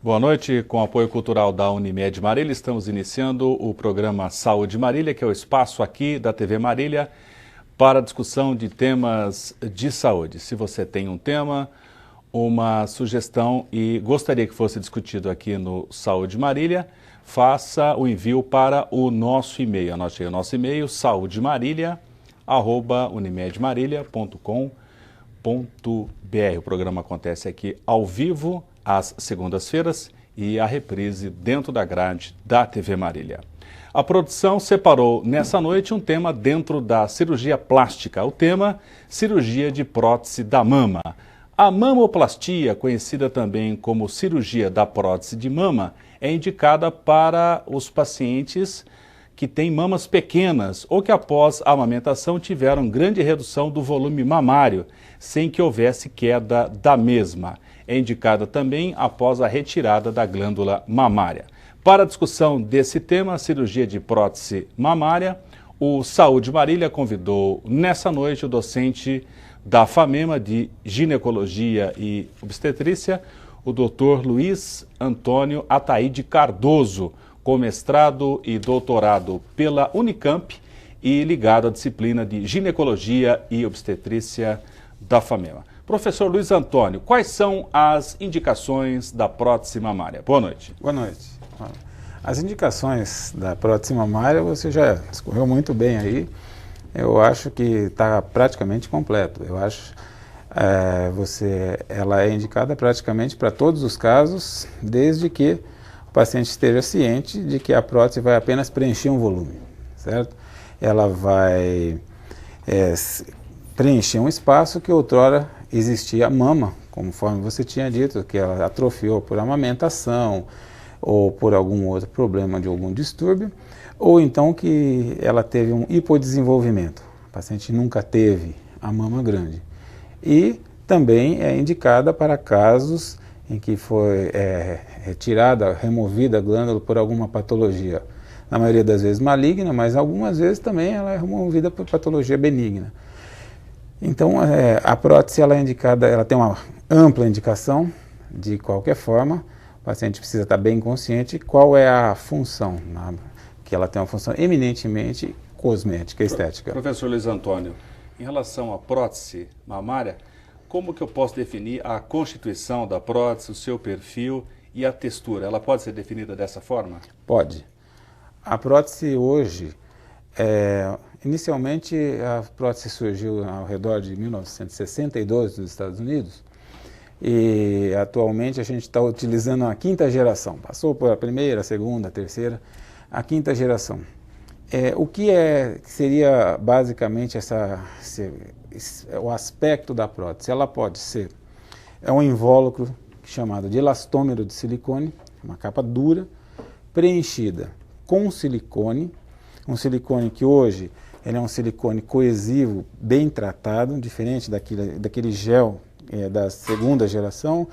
Boa noite, com o apoio cultural da Unimed Marília, estamos iniciando o programa Saúde Marília, que é o espaço aqui da TV Marília para discussão de temas de saúde. Se você tem um tema, uma sugestão e gostaria que fosse discutido aqui no Saúde Marília, faça o envio para o nosso e-mail. Anote aí o nosso e-mail, saudemarília@unimedmarília.com.br. O programa acontece aqui ao vivo, às segundas-feiras, e a reprise dentro da grade da TV Marília. A produção separou nessa noite um tema dentro da cirurgia plástica, o tema cirurgia de prótese da mama. A mamoplastia, conhecida também como cirurgia da prótese de mama, é indicada para os pacientes que têm mamas pequenas ou que após a amamentação tiveram grande redução do volume mamário, sem que houvesse queda da mesma. É indicada também após a retirada da glândula mamária. Para a discussão desse tema, cirurgia de prótese mamária, o Saúde Marília convidou nessa noite o docente da FAMEMA de Ginecologia e Obstetrícia, o Dr. Luiz Antônio Ataíde Cardoso, com mestrado e doutorado pela Unicamp e ligado à disciplina de Ginecologia e Obstetrícia da FAMEMA. Professor Luiz Antônio, quais são as indicações da prótese mamária? Boa noite. Boa noite. As indicações da prótese mamária você já discorreu muito bem aí. Eu acho que está praticamente completo. Eu acho ela é indicada praticamente para todos os casos, desde que o paciente esteja ciente de que a prótese vai apenas preencher um volume, certo? Ela vai preencher um espaço que outrora existia a mama, conforme você tinha dito, que ela atrofiou por amamentação ou por algum outro problema de algum distúrbio, ou então que ela teve um hipodesenvolvimento. O paciente nunca teve a mama grande. E também é indicada para casos em que foi removida a glândula por alguma patologia. Na maioria das vezes maligna, mas algumas vezes também ela é removida por patologia benigna. Então, a prótese ela é indicada, ela tem uma ampla indicação, de qualquer forma, o paciente precisa estar bem consciente qual é a função, que ela tem uma função eminentemente cosmética, estética. Professor Luiz Antônio, em relação à prótese mamária, como que eu posso definir a constituição da prótese, o seu perfil e a textura? Ela pode ser definida dessa forma? Pode. A prótese hoje, inicialmente a prótese surgiu ao redor de 1962 nos Estados Unidos e atualmente a gente está utilizando a quinta geração. Passou por a primeira, a segunda, a terceira, a quinta geração. O que seria basicamente o aspecto da prótese? Ela pode ser um invólucro chamado de elastômero de silicone, uma capa dura, preenchida com silicone, um silicone que hoje ele é um silicone coesivo, bem tratado, diferente daquele gel da segunda geração.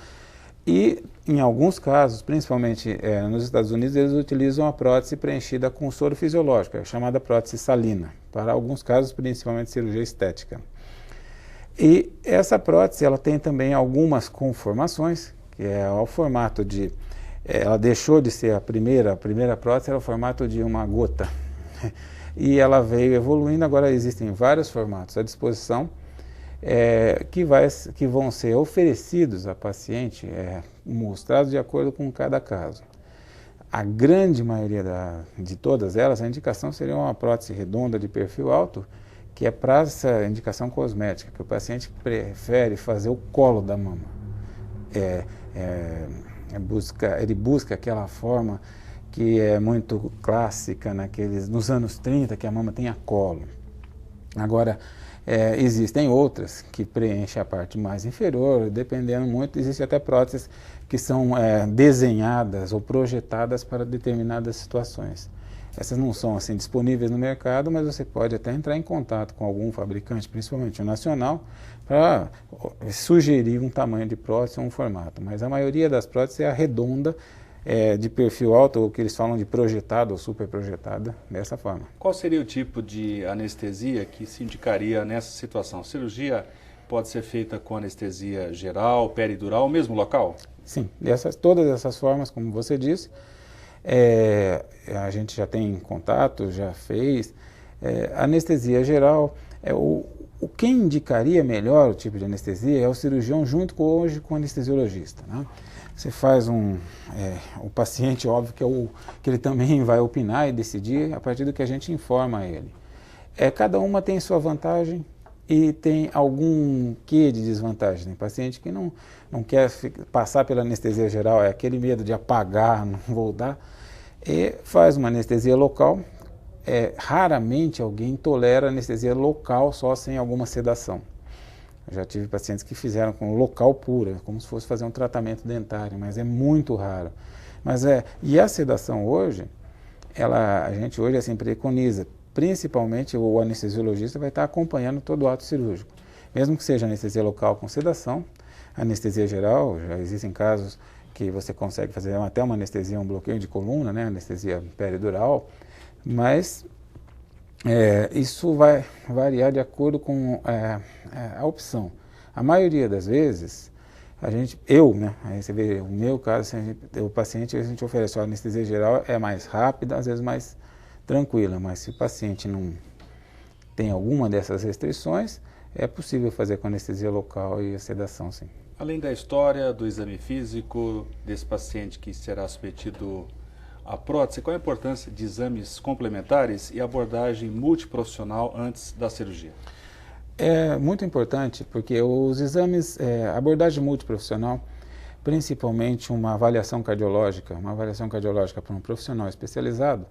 E, em alguns casos, principalmente nos Estados Unidos, eles utilizam a prótese preenchida com soro fisiológico, chamada prótese salina, para alguns casos, principalmente cirurgia estética. E essa prótese ela tem também algumas conformações, que é o formato de... ela deixou de ser a primeira prótese, era o formato de uma gota. E ela veio evoluindo, agora existem vários formatos à disposição, que vão ser oferecidos à paciente, mostrados de acordo com cada caso. A grande maioria de todas elas, a indicação seria uma prótese redonda de perfil alto, que é para essa indicação cosmética, que o paciente prefere fazer o colo da mama. Ele busca aquela forma que é muito clássica nos anos 30, que a mama tenha colo. Agora, existem outras que preenchem a parte mais inferior, dependendo muito, existem até próteses que são desenhadas ou projetadas para determinadas situações. Essas não são assim disponíveis no mercado, mas você pode até entrar em contato com algum fabricante, principalmente o nacional, para sugerir um tamanho de prótese ou um formato. Mas a maioria das próteses é a redonda, de perfil alto, ou que eles falam de projetada ou super projetada, dessa forma. Qual seria o tipo de anestesia que se indicaria nessa situação? Cirurgia pode ser feita com anestesia geral, peridural, mesmo local? Sim, todas essas formas, como você disse, a gente já tem contato, já fez. Anestesia geral, quem indicaria melhor o tipo de anestesia é o cirurgião junto hoje com o anestesiologista, né? Você faz o paciente, óbvio que ele também vai opinar e decidir a partir do que a gente informa a ele. Cada uma tem sua vantagem e tem algum quê de desvantagem. Tem paciente que não quer passar pela anestesia geral, é aquele medo de apagar, não voltar, e faz uma anestesia local. Raramente alguém tolera anestesia local só sem alguma sedação. Eu já tive pacientes que fizeram com local pura, como se fosse fazer um tratamento dentário, mas é muito raro. E a sedação hoje, a gente hoje assim preconiza, principalmente o anestesiologista vai estar acompanhando todo o ato cirúrgico. Mesmo que seja anestesia local com sedação, anestesia geral, já existem casos que você consegue fazer até uma anestesia, um bloqueio de coluna, né, anestesia peridural, mas isso vai variar de acordo com a opção. A maioria das vezes, aí você vê o meu caso, o paciente, a gente oferece a anestesia geral, é mais rápida, às vezes mais tranquila, mas se o paciente não tem alguma dessas restrições, é possível fazer com anestesia local e a sedação, sim. Além da história, do exame físico, desse paciente que será submetido à prótese, qual a importância de exames complementares e abordagem multiprofissional antes da cirurgia? É muito importante, porque os exames, abordagem multiprofissional, principalmente uma avaliação cardiológica para um profissional especializado,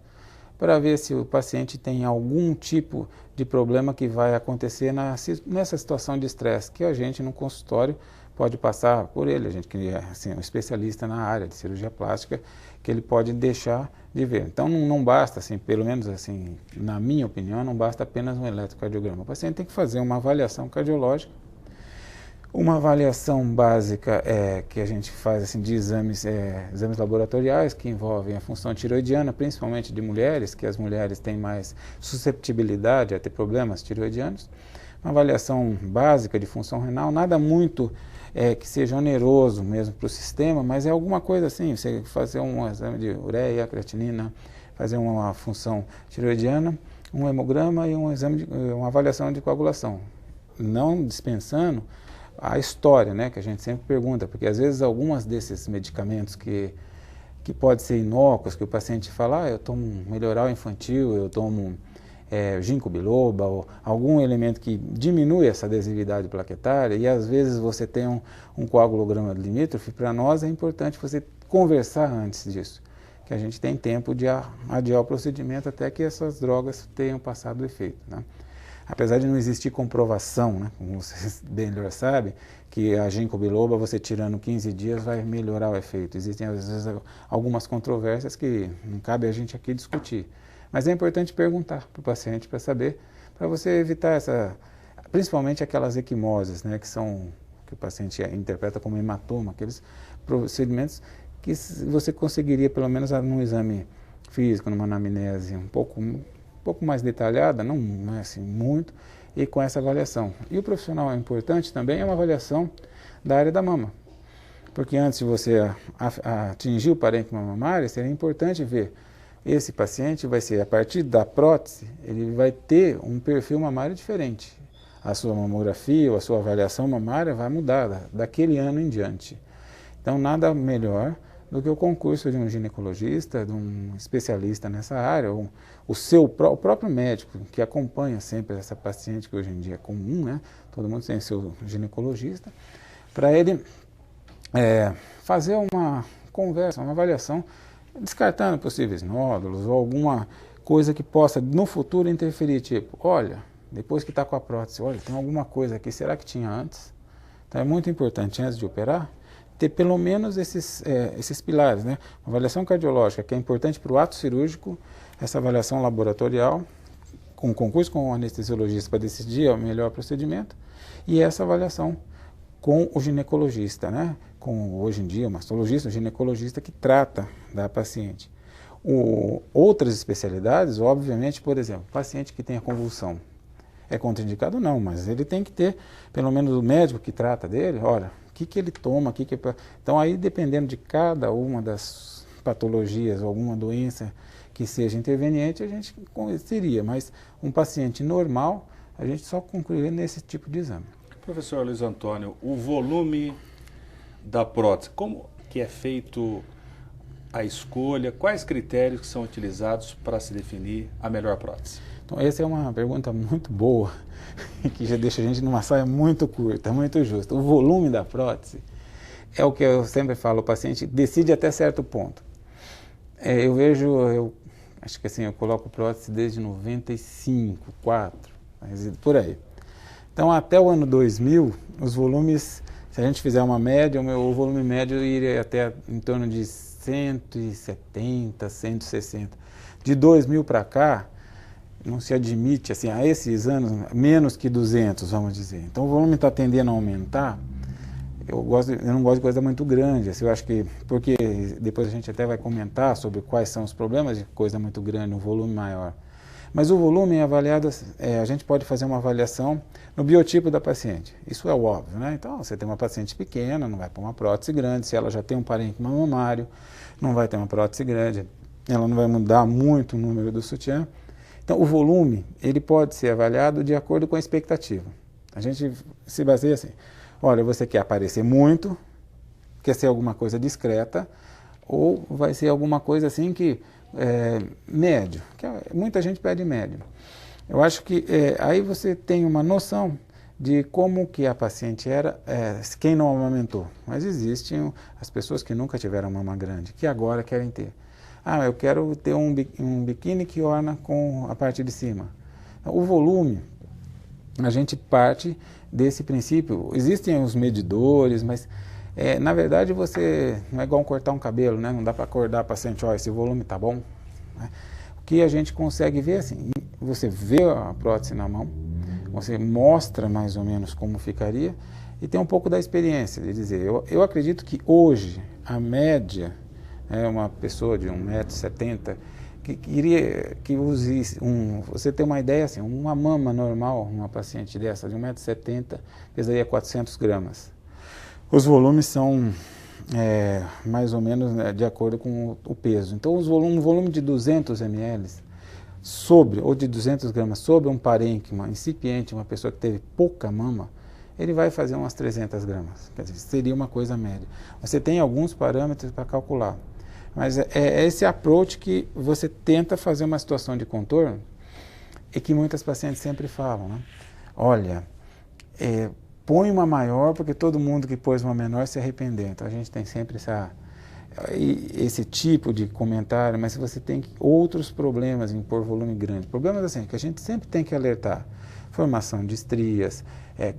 para ver se o paciente tem algum tipo de problema que vai acontecer nessa situação de estresse, que a gente no consultório pode passar por ele, a gente que é assim, um especialista na área de cirurgia plástica, que ele pode deixar de ver. Então não basta, assim, pelo menos assim, na minha opinião, não basta apenas um eletrocardiograma. O paciente tem que fazer uma avaliação cardiológica, uma avaliação básica que a gente faz assim, de exames laboratoriais que envolvem a função tiroidiana, principalmente de mulheres, que as mulheres têm mais susceptibilidade a ter problemas tiroidianos. Uma avaliação básica de função renal, nada muito que seja oneroso mesmo para o sistema, mas é alguma coisa assim, você fazer um exame de ureia, creatinina, fazer uma função tiroidiana, um hemograma e uma avaliação de coagulação. Não dispensando a história, né, que a gente sempre pergunta, porque às vezes algumas desses medicamentos que podem ser inócuos, que o paciente fala, eu tomo melhoral infantil, eu tomo ginkgo biloba, ou algum elemento que diminui essa adesividade plaquetária, e às vezes você tem um coagulograma limítrofe, para nós é importante você conversar antes disso, que a gente tem tempo de adiar o procedimento até que essas drogas tenham passado o efeito, né? Apesar de não existir comprovação, né, como vocês bem sabem, que a ginkgo biloba, você tirando 15 dias, vai melhorar o efeito. Existem, às vezes, algumas controvérsias que não cabe a gente aqui discutir. Mas é importante perguntar para o paciente para saber, para você evitar principalmente aquelas equimoses, né, que o paciente interpreta como hematoma, aqueles procedimentos que você conseguiria, pelo menos num exame físico, numa anamnese um pouco mais detalhada, não é assim muito, e com essa avaliação. E o profissional importante também é uma avaliação da área da mama, porque antes de você atingir o parênquima mamário, seria importante ver esse paciente vai ser, a partir da prótese, ele vai ter um perfil mamário diferente. A sua mamografia ou a sua avaliação mamária vai mudar daquele ano em diante. Então, nada melhor do que o concurso de um ginecologista, de um especialista nessa área, ou o próprio médico que acompanha sempre essa paciente, que hoje em dia é comum, né? Todo mundo tem seu ginecologista, para ele fazer uma conversa, uma avaliação, descartando possíveis nódulos ou alguma coisa que possa no futuro interferir, tipo, olha, depois que está com a prótese, olha, tem alguma coisa aqui, será que tinha antes? Então é muito importante, antes de operar, ter pelo menos esses pilares, né? Uma avaliação cardiológica, que é importante para o ato cirúrgico, essa avaliação laboratorial, com concurso com o anestesiologista para decidir o melhor procedimento, e essa avaliação com o ginecologista, né? Com, hoje em dia, o mastologista, o ginecologista que trata da paciente. Outras especialidades, obviamente, por exemplo, paciente que tem a convulsão. é contraindicado? Não, mas ele tem que ter, pelo menos o médico que trata dele, olha, o que ele toma, Então aí, dependendo de cada uma das patologias, alguma doença que seja interveniente, a gente seria, mas um paciente normal, a gente só concluiria nesse tipo de exame. Professor Luiz Antônio, o volume da prótese, como que é feito a escolha, quais critérios que são utilizados para se definir a melhor prótese? Então, essa é uma pergunta muito boa, que já deixa a gente numa saia muito curta, muito justa. O volume da prótese é o que eu sempre falo, o paciente decide até certo ponto. Eu acho que assim, eu coloco prótese desde 95, 4, por aí. Então, até o ano 2000, os volumes, se a gente fizer uma média, o volume médio iria até em torno de 170, 160. De 2000 para cá, não se admite, assim, a esses anos, menos que 200, vamos dizer. Então, o volume está tendendo a aumentar. Eu não gosto de coisa muito grande, assim, eu acho que, porque depois a gente até vai comentar sobre quais são os problemas de coisa muito grande, um volume maior. Mas o volume é avaliado, a gente pode fazer uma avaliação no biotipo da paciente. Isso é o óbvio, né? Então, você tem uma paciente pequena, não vai pôr uma prótese grande. Se ela já tem um parênquima mamário, não vai ter uma prótese grande. Ela não vai mudar muito o número do sutiã. Então, o volume, ele pode ser avaliado de acordo com a expectativa. A gente se baseia assim, olha, você quer aparecer muito, quer ser alguma coisa discreta, ou vai ser alguma coisa assim que médio, que muita gente pede médio. Eu acho que aí você tem uma noção de como que a paciente era, quem não amamentou. Mas existem as pessoas que nunca tiveram mama grande, que agora querem ter. Eu quero ter um biquíni que orna com a parte de cima. O volume, a gente parte desse princípio. Existem os medidores, mas na verdade você não é igual cortar um cabelo, né? Não dá para acordar a paciente, esse volume tá bom. Né? O que a gente consegue ver assim, você vê a prótese na mão, você mostra mais ou menos como ficaria e tem um pouco da experiência de dizer, eu acredito que hoje a média é uma pessoa de 1,70 m que queria que use você tem uma ideia assim, uma mama normal, uma paciente dessa de 1,70 m pesaria 400 gramas. Os volumes são mais ou menos de acordo com o peso. Então, um volume de 200 ml ou de 200 gramas sobre um parênquima incipiente, uma pessoa que teve pouca mama, ele vai fazer umas 300 gramas. Quer dizer, seria uma coisa média. Você tem alguns parâmetros para calcular. Mas é esse approach que você tenta fazer uma situação de contorno e que muitas pacientes sempre falam, né? Olha, põe uma maior porque todo mundo que pôs uma menor se arrependeu. Então a gente tem sempre esse tipo de comentário, mas se você tem outros problemas em pôr volume grande, problemas assim que a gente sempre tem que alertar, formação de estrias,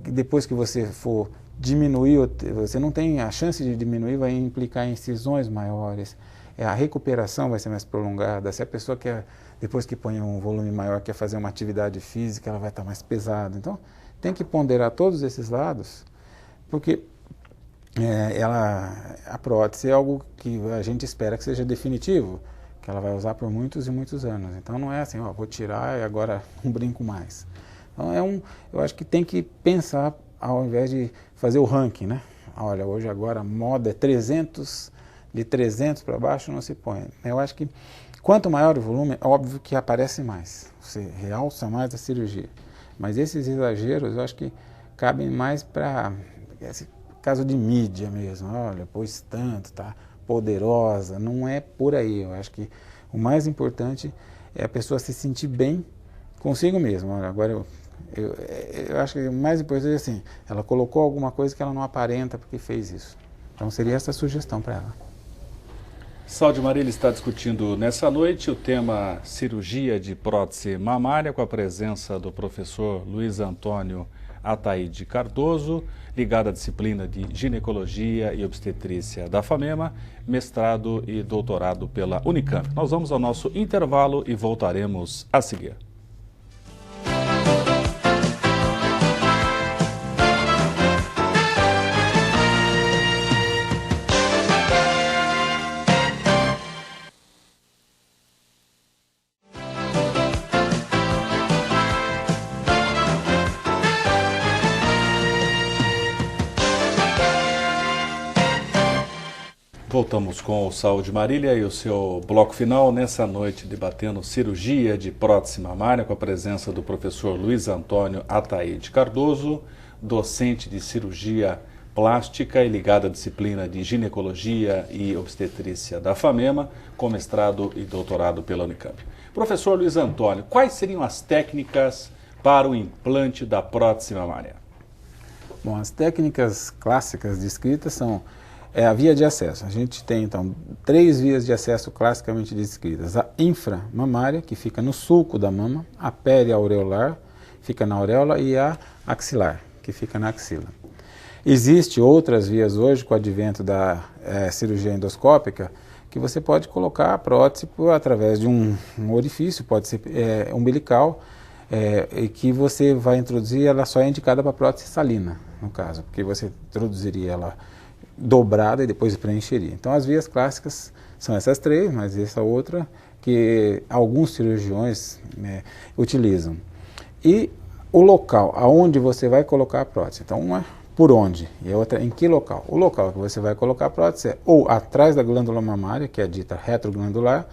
depois que você for diminuir, você não tem a chance de diminuir, vai implicar em incisões maiores, a recuperação vai ser mais prolongada. Se a pessoa quer, depois que põe um volume maior, quer fazer uma atividade física, ela vai estar mais pesada. Então, tem que ponderar todos esses lados, porque a prótese é algo que a gente espera que seja definitivo, que ela vai usar por muitos e muitos anos. Então, não é assim, vou tirar e agora não brinco mais. Então, eu acho que tem que pensar, ao invés de fazer o ranking, né? Olha, hoje agora a moda é 300, de 300 para baixo não se põe. Eu acho que quanto maior o volume, é óbvio que aparece mais, você realça mais a cirurgia. Mas esses exageros eu acho que cabem mais para esse caso de mídia mesmo. Olha, pôs tanto, tá poderosa, não é por aí. Eu acho que o mais importante é a pessoa se sentir bem consigo mesmo. Olha, agora eu acho que o mais importante é assim, ela colocou alguma coisa que ela não aparenta porque fez isso. Então seria essa a sugestão para ela. Saúde Marília está discutindo nessa noite o tema cirurgia de prótese mamária com a presença do professor Luiz Antônio Ataíde Cardoso, ligado à disciplina de ginecologia e obstetrícia da FAMEMA, mestrado e doutorado pela Unicamp. Nós vamos ao nosso intervalo e voltaremos a seguir. Voltamos com o Saúde Marília e o seu bloco final nessa noite debatendo cirurgia de prótese mamária com a presença do professor Luiz Antônio Ataíde Cardoso, docente de cirurgia plástica e ligada à disciplina de ginecologia e obstetrícia da FAMEMA, com mestrado e doutorado pela Unicamp. Professor Luiz Antônio, quais seriam as técnicas para o implante da prótese mamária? Bom, as técnicas clássicas descritas são a via de acesso. A gente tem, então, 3 vias de acesso classicamente descritas. A inframamária, que fica no sulco da mama, a periaureolar, fica na auréola, e a axilar, que fica na axila. Existem outras vias hoje, com o advento da cirurgia endoscópica, que você pode colocar a prótese através de um orifício, pode ser umbilical, e que você vai introduzir, ela só é indicada para prótese salina, no caso, porque você introduziria ela dobrada e depois preencheria. Então as vias clássicas são essas 3, mas essa outra que alguns cirurgiões utilizam. E o local aonde você vai colocar a prótese. Então uma por onde e a outra em que local. O local que você vai colocar a prótese é ou atrás da glândula mamária, que é a dita retroglandular,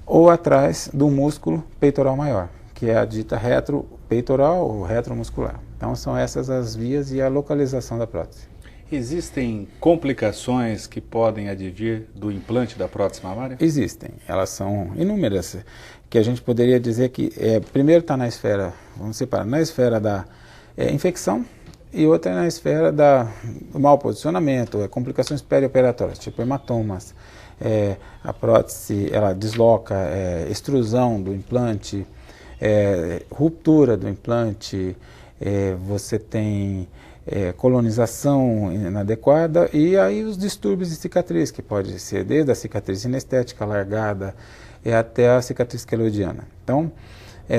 ou atrás do músculo peitoral maior, que é a dita retropeitoral ou retromuscular. Então são essas as vias e a localização da prótese. Existem complicações que podem advir do implante da prótese mamária? Existem, elas são inúmeras, que a gente poderia dizer que primeiro está na esfera, vamos separar, na esfera da infecção e outra na esfera do mau posicionamento, complicações perioperatórias, tipo hematomas, a prótese ela desloca, extrusão do implante, ruptura do implante, você tem colonização inadequada e aí os distúrbios de cicatriz, que pode ser desde a cicatriz sinestética alargada até a cicatriz queloidiana. Então,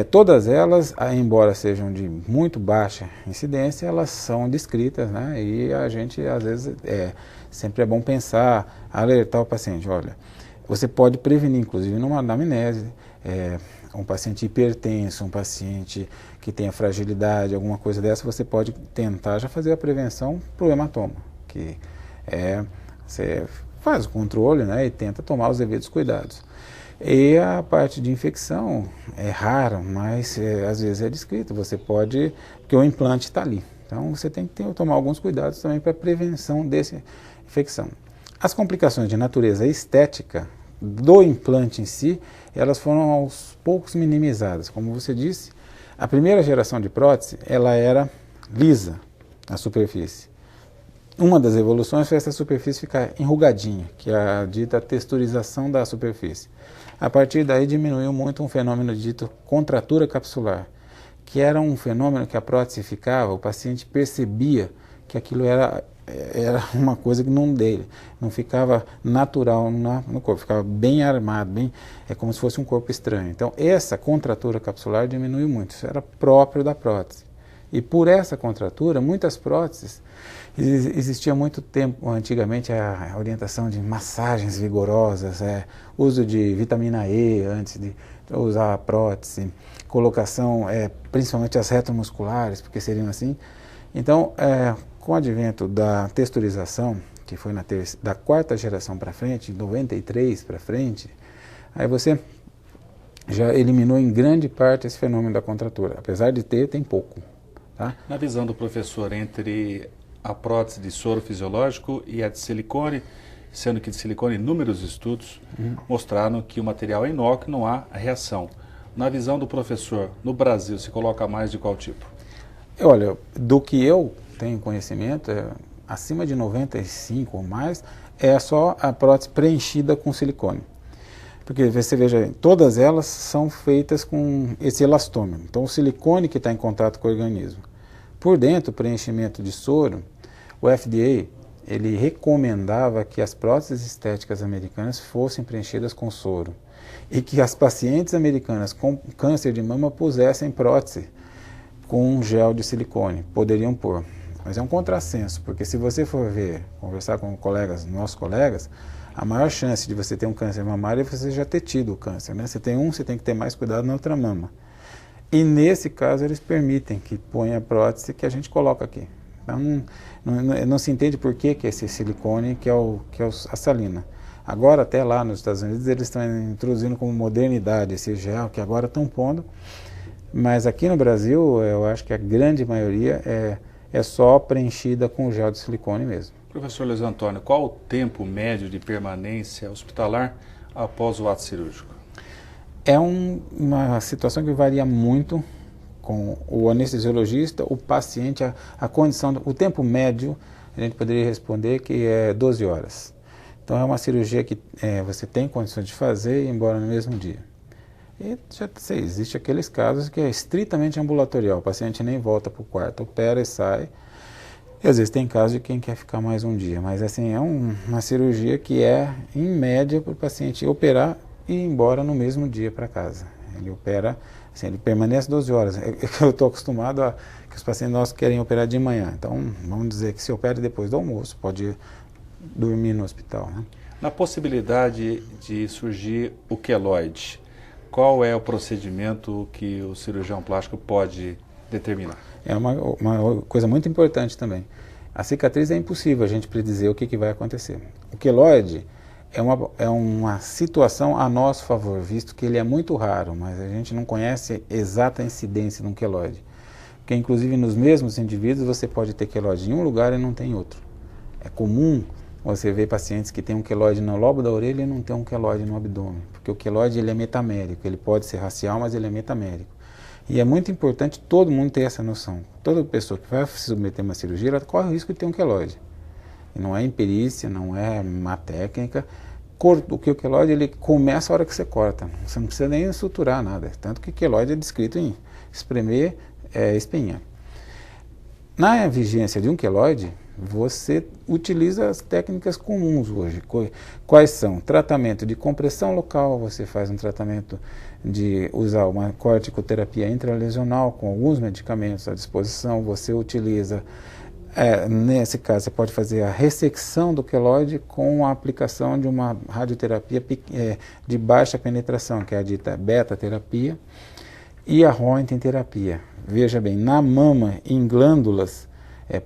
todas elas, embora sejam de muito baixa incidência, elas são descritas, né? E a gente, às vezes, sempre é bom pensar, alertar o paciente, olha, você pode prevenir, inclusive, numa anamnese, um paciente hipertenso, um paciente que tenha fragilidade, alguma coisa dessa, você pode tentar já fazer a prevenção para o hematoma, que você faz o controle, né, e tenta tomar os devidos cuidados. E a parte de infecção é rara, mas às vezes é descrito, você pode, porque o implante está ali. Então você tem que tomar alguns cuidados também para a prevenção dessa infecção. As complicações de natureza estética do implante em si, elas foram aos poucos minimizadas. Como você disse, a primeira geração de prótese, ela era lisa, a superfície. Uma das evoluções foi essa superfície ficar enrugadinha, que é a dita texturização da superfície. A partir daí diminuiu muito um fenômeno dito contratura capsular, que era um fenômeno que a prótese ficava, o paciente percebia que aquilo era uma coisa que não ficava natural no corpo, ficava bem armado, como se fosse um corpo estranho. Então essa contratura capsular diminuiu muito, isso era próprio da prótese. E por essa contratura, muitas próteses, existia muito tempo, antigamente, a orientação de massagens vigorosas, uso de vitamina E antes de usar a prótese, colocação, principalmente as retromusculares, porque seriam assim. Então, com o advento da texturização, que foi da 4ª geração para frente, 93 para frente, aí você já eliminou em grande parte esse fenômeno da contratura. Apesar de tem pouco. Tá? Na visão do professor, entre a prótese de soro fisiológico e a de silicone, sendo que de silicone inúmeros estudos mostraram que o material é inócuo, não há reação. Na visão do professor, no Brasil, se coloca mais de qual tipo? Olha, do que eu tenho conhecimento, acima de 95 ou mais, é só a prótese preenchida com silicone. Porque você veja, todas elas são feitas com esse elastômero. Então o silicone que está em contato com o organismo. Por dentro, o preenchimento de soro, o FDA, ele recomendava que as próteses estéticas americanas fossem preenchidas com soro. E que as pacientes americanas com câncer de mama pusessem prótese com um gel de silicone. Poderiam pôr. Mas é um contrassenso, porque se você for conversar com nossos colegas, a maior chance de você ter um câncer mamário é você já ter tido o câncer, né? Você tem que ter mais cuidado na outra mama. E nesse caso eles permitem que ponha a prótese que a gente coloca aqui. Então, não se entende por que é esse silicone que é a salina. Agora, até lá nos Estados Unidos, eles estão introduzindo como modernidade esse gel, que agora estão pondo. Mas aqui no Brasil, eu acho que a grande maioria é só preenchida com gel de silicone mesmo. Professor Luiz Antônio, qual o tempo médio de permanência hospitalar após o ato cirúrgico? É uma situação que varia muito com o anestesiologista, o paciente, a condição, o tempo médio, a gente poderia responder que é 12 horas. Então é uma cirurgia que você tem condições de fazer e ir embora no mesmo dia. E já sei, existe aqueles casos que é estritamente ambulatorial, o paciente nem volta para o quarto, opera e sai. E às vezes tem casos de quem quer ficar mais um dia, mas assim, é uma cirurgia que é, em média, para o paciente operar e ir embora no mesmo dia para casa. Ele opera, assim, ele permanece 12 horas. Eu estou acostumado a que os pacientes nossos querem operar de manhã, então vamos dizer que se opera depois do almoço, pode dormir no hospital, né? Na possibilidade de surgir o queloide, qual é o procedimento que o cirurgião plástico pode determinar? É uma coisa muito importante também. A cicatriz é impossível a gente predizer o que vai acontecer. O queloide é uma situação a nosso favor, visto que ele é muito raro, mas a gente não conhece a exata incidência de um queloide. Porque inclusive nos mesmos indivíduos você pode ter queloide em um lugar e não tem em outro. É comum você ver pacientes que têm um queloide no lobo da orelha e não tem um queloide no abdômen, porque o queloide ele é metamérico, ele pode ser racial, mas ele é metamérico. E é muito importante todo mundo ter essa noção. Toda pessoa que vai se submeter a uma cirurgia, ela corre o risco de ter um queloide. E não é imperícia, não é má técnica. O queloide ele começa a hora que você corta, você não precisa nem suturar nada, tanto que queloide é descrito em espremer, espinha. Na vigência de um queloide, você utiliza as técnicas comuns hoje. Quais são? Tratamento de compressão local, você faz um tratamento de usar uma corticoterapia intralesional com alguns medicamentos à disposição, você utiliza, nesse caso, você pode fazer a ressecção do queloide com a aplicação de uma radioterapia de baixa penetração, que é a dita beta-terapia, e a Röntgen-terapia. Veja bem, na mama, em glândulas,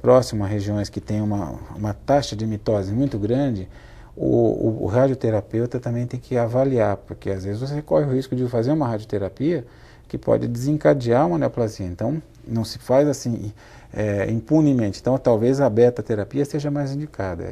próximo a regiões que têm uma taxa de mitose muito grande, o radioterapeuta também tem que avaliar, porque às vezes você corre o risco de fazer uma radioterapia que pode desencadear uma neoplasia. Então, não se faz assim impunemente. Então, talvez a beta-terapia seja mais indicada.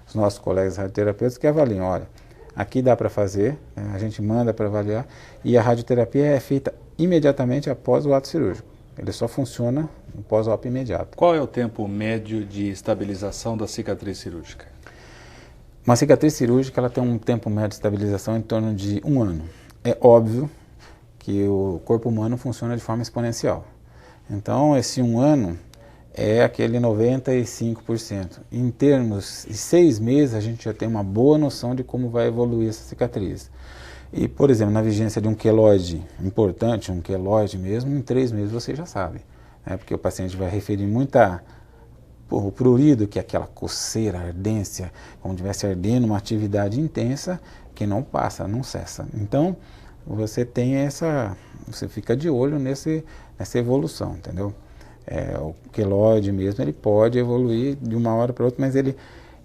Os nossos colegas radioterapeutas que avaliam, olha, aqui dá para fazer, a gente manda para avaliar, e a radioterapia é feita imediatamente após o ato cirúrgico. Ele só funciona no pós-op imediato. Qual é o tempo médio de estabilização da cicatriz cirúrgica? Uma cicatriz cirúrgica ela tem um tempo médio de estabilização em torno de 1 ano. É óbvio que o corpo humano funciona de forma exponencial. Então, esse 1 ano é aquele 95%. Em termos de 6 meses, a gente já tem uma boa noção de como vai evoluir essa cicatriz. E, por exemplo, na vigência de um queloide importante, um queloide mesmo, em 3 meses você já sabe. Porque o paciente vai referir o prurido, que é aquela coceira, ardência, como se estivesse ardendo, uma atividade intensa que não passa, não cessa. Então, você fica de olho nessa evolução, entendeu? O queloide mesmo, ele pode evoluir de uma hora para outra, mas ele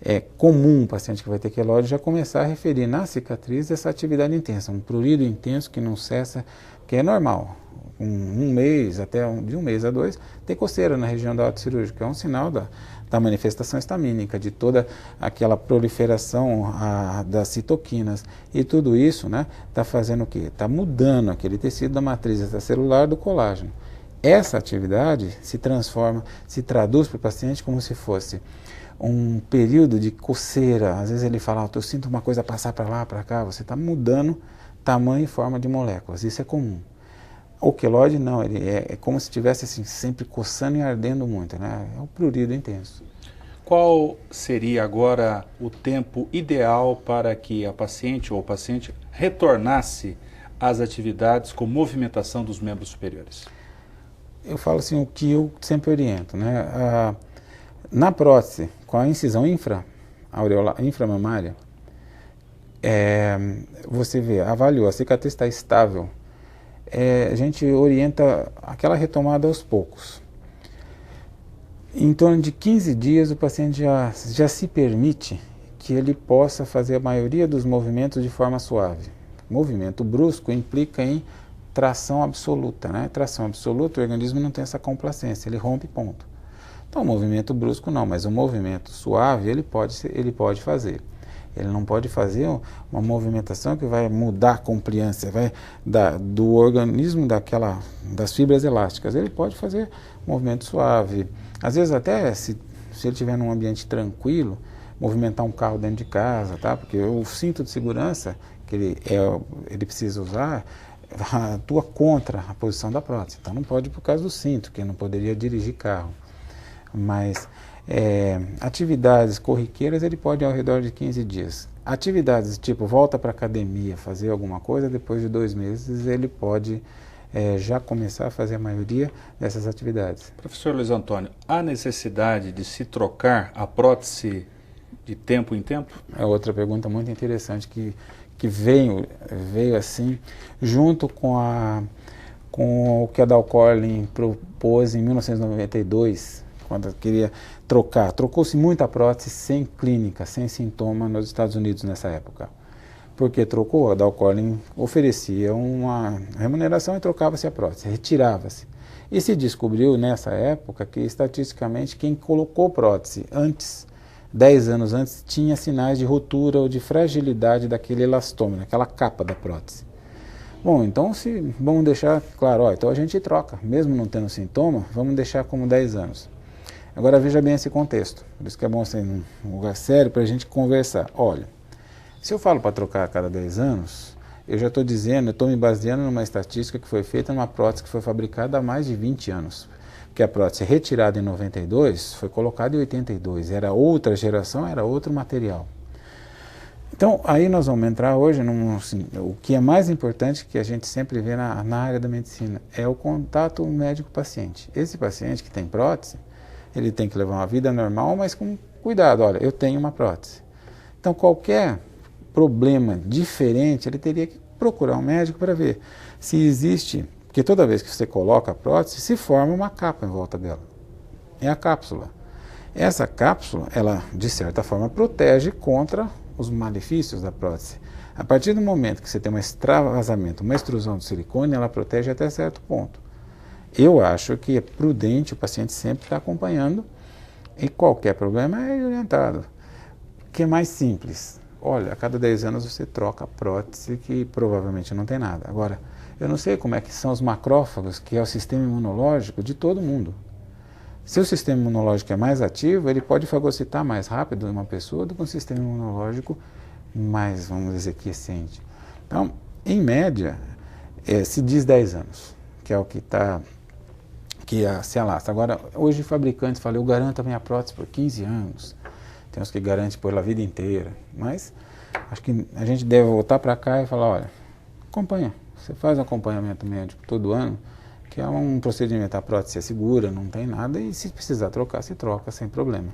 é comum o paciente que vai ter queloide já começar a referir na cicatriz essa atividade intensa, um prurido intenso que não cessa, que é normal. Um mês, de um mês a 2, tem coceira na região da ato cirúrgica, é um sinal da manifestação estamínica, de toda aquela proliferação das citoquinas. E tudo isso está fazendo o quê? Está mudando aquele tecido da matriz extracelular do colágeno. Essa atividade se traduz para o paciente como se fosse um período de coceira. Às vezes ele fala, eu sinto uma coisa passar para lá, para cá, você está mudando tamanho e forma de moléculas, isso é comum. O queloide não, ele é como se estivesse assim, sempre coçando e ardendo muito, é um prurido intenso. Qual seria agora o tempo ideal para que a paciente ou o paciente retornasse às atividades com movimentação dos membros superiores? Eu falo assim, o que eu sempre oriento, na prótese, com a incisão inframamária, você vê, avaliou, a cicatriz está estável, a gente orienta aquela retomada aos poucos. Em torno de 15 dias o paciente já se permite que ele possa fazer a maioria dos movimentos de forma suave. Movimento brusco implica em tração absoluta, né? Tração absoluta, o organismo não tem essa complacência, ele rompe ponto. Então, o movimento brusco não, mas o movimento suave ele pode fazer. Ele não pode fazer uma movimentação que vai mudar a compliância, do organismo das fibras elásticas. Ele pode fazer movimento suave. Às vezes até, se ele estiver num ambiente tranquilo, movimentar um carro dentro de casa, tá? Porque o cinto de segurança que ele precisa usar atua contra a posição da prótese. Então não pode por causa do cinto, que não poderia dirigir carro. Mas atividades corriqueiras ele pode ir ao redor de 15 dias. Atividades tipo volta para a academia, fazer alguma coisa, depois de 2 meses ele pode já começar a fazer a maioria dessas atividades. Professor Luiz Antônio, há necessidade de se trocar a prótese de tempo em tempo? É outra pergunta muito interessante que veio assim, junto com o que a Dow Corling propôs em 1992, quando queria trocar. Trocou-se muita prótese sem clínica, sem sintoma nos Estados Unidos nessa época. Porque trocou, a Dow Corling oferecia uma remuneração e trocava-se a prótese, retirava-se. E se descobriu nessa época que, estatisticamente, quem colocou prótese antes, 10 anos antes, tinha sinais de ruptura ou de fragilidade daquele elastômero, aquela capa da prótese. Bom, então vamos deixar claro, então a gente troca, mesmo não tendo sintoma, vamos deixar como 10 anos. Agora veja bem esse contexto, por isso que é bom ser um lugar sério para a gente conversar. Olha, se eu falo para trocar a cada 10 anos, eu já estou dizendo, eu estou me baseando numa estatística que foi feita numa prótese que foi fabricada há mais de 20 anos. Porque a prótese retirada em 92 foi colocada em 82, era outra geração, era outro material. Então, aí nós vamos entrar hoje o que é mais importante que a gente sempre vê na área da medicina, é o contato médico-paciente. Esse paciente que tem prótese, ele tem que levar uma vida normal, mas com cuidado. Olha, eu tenho uma prótese. Então, qualquer problema diferente, ele teria que procurar um médico para ver se existe, porque toda vez que você coloca a prótese, se forma uma capa em volta dela. É a cápsula. Essa cápsula, ela, de certa forma, protege contra os malefícios da prótese. A partir do momento que você tem um extravasamento, uma extrusão do silicone, ela protege até certo ponto. Eu acho que é prudente o paciente sempre estar acompanhando e qualquer problema é orientado. O que é mais simples? Olha, a cada 10 anos você troca a prótese que provavelmente não tem nada. Agora, eu não sei como é que são os macrófagos, que é o sistema imunológico de todo mundo. Se o sistema imunológico é mais ativo, ele pode fagocitar mais rápido uma pessoa do que um sistema imunológico mais, vamos dizer, quiescente. Então, em média, se diz 10 anos, que é o que se alastra. Agora, hoje fabricantes falam, eu garanto a minha prótese por 15 anos. Tem uns que garantem pela vida inteira. Mas acho que a gente deve voltar para cá e falar, olha, acompanha. Você faz um acompanhamento médico todo ano, que é um procedimento, a prótese é segura, não tem nada, e se precisar trocar, se troca sem problema.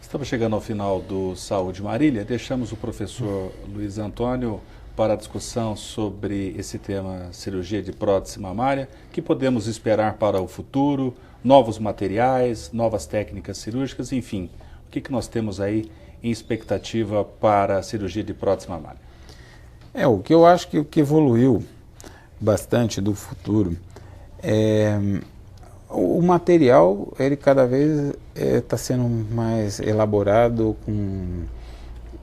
Estamos chegando ao final do Saúde Marília, deixamos o professor Luiz Antônio para a discussão sobre esse tema cirurgia de prótese mamária, que podemos esperar para o futuro, novos materiais, novas técnicas cirúrgicas, enfim, o que nós temos aí em expectativa para a cirurgia de prótese mamária? O que eu acho que o que evoluiu bastante do futuro o material, ele cada vez está sendo mais elaborado,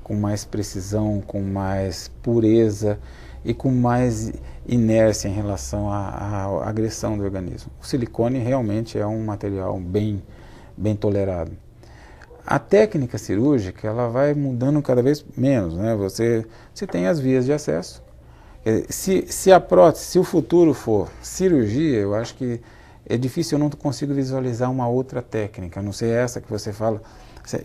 com mais precisão, com mais pureza e com mais inércia em relação à agressão do organismo. O silicone realmente é um material bem tolerado. A técnica cirúrgica, ela vai mudando cada vez menos, né? Você tem as vias de acesso. Se a prótese, se o futuro for cirurgia, eu acho que é difícil, eu não consigo visualizar uma outra técnica, a não ser essa que você fala.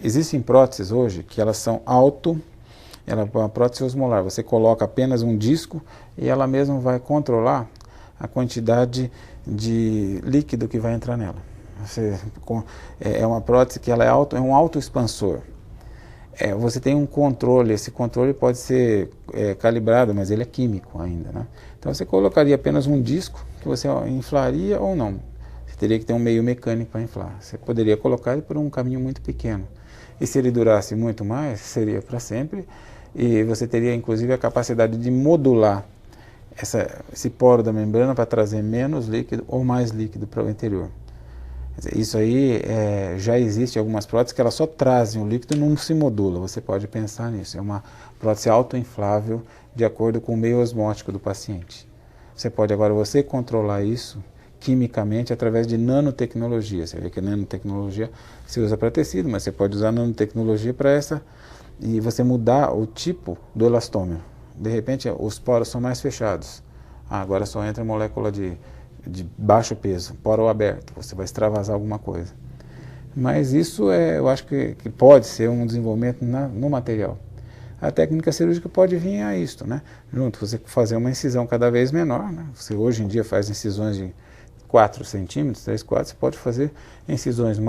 Existem próteses hoje que elas são uma prótese osmolar, você coloca apenas um disco e ela mesma vai controlar a quantidade de líquido que vai entrar nela. É uma prótese que ela é um autoexpansor. Você tem um controle, esse controle pode ser calibrado, mas ele é químico ainda, né? Então você colocaria apenas um disco, que você inflaria ou não. Você teria que ter um meio mecânico para inflar. Você poderia colocar ele por um caminho muito pequeno. E se ele durasse muito mais, seria para sempre. E você teria, inclusive, a capacidade de modular esse poro da membrana para trazer menos líquido ou mais líquido para o interior. Isso aí já existe algumas próteses que elas só trazem o líquido e não se modula. Você pode pensar nisso. É uma prótese autoinflável de acordo com o meio osmótico do paciente. Você pode agora controlar isso quimicamente através de nanotecnologia. Você vê que a nanotecnologia se usa para tecido, mas você pode usar a nanotecnologia para e você mudar o tipo do elastômero. De repente os poros são mais fechados. Agora só entra molécula de baixo peso, poro aberto, você vai extravasar alguma coisa. Mas isso eu acho que pode ser um desenvolvimento no material. A técnica cirúrgica pode vir a isto, né? Junto, você fazer uma incisão cada vez menor, né? Você hoje em dia faz incisões de 4 centímetros, 3, 4, você pode fazer incisões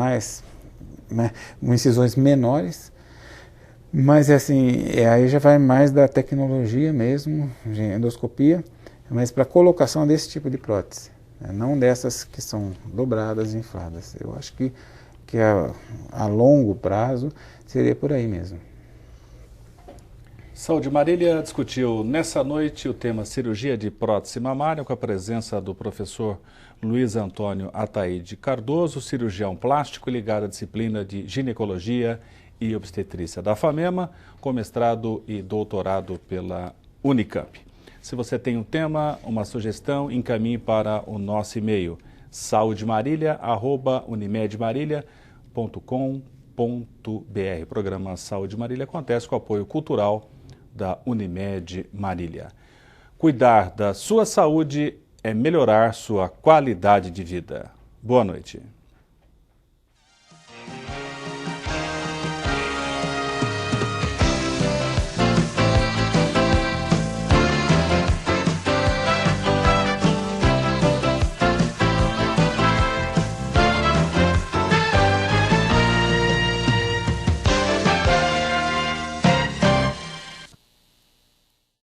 incisões menores, mas assim, aí já vai mais da tecnologia mesmo, de endoscopia, mas para colocação desse tipo de prótese. Não dessas que são dobradas e infladas. Eu acho que a longo prazo seria por aí mesmo. Saúde Marília discutiu nessa noite o tema cirurgia de prótese mamária com a presença do professor Luiz Antônio Ataíde Cardoso, cirurgião plástico ligado à disciplina de ginecologia e obstetrícia da FAMEMA, com mestrado e doutorado pela Unicamp. Se você tem um tema, uma sugestão, encaminhe para o nosso e-mail saudemarília@unimedmarília.com.br. O programa Saúde Marília acontece com o apoio cultural da Unimed Marília. Cuidar da sua saúde é melhorar sua qualidade de vida. Boa noite.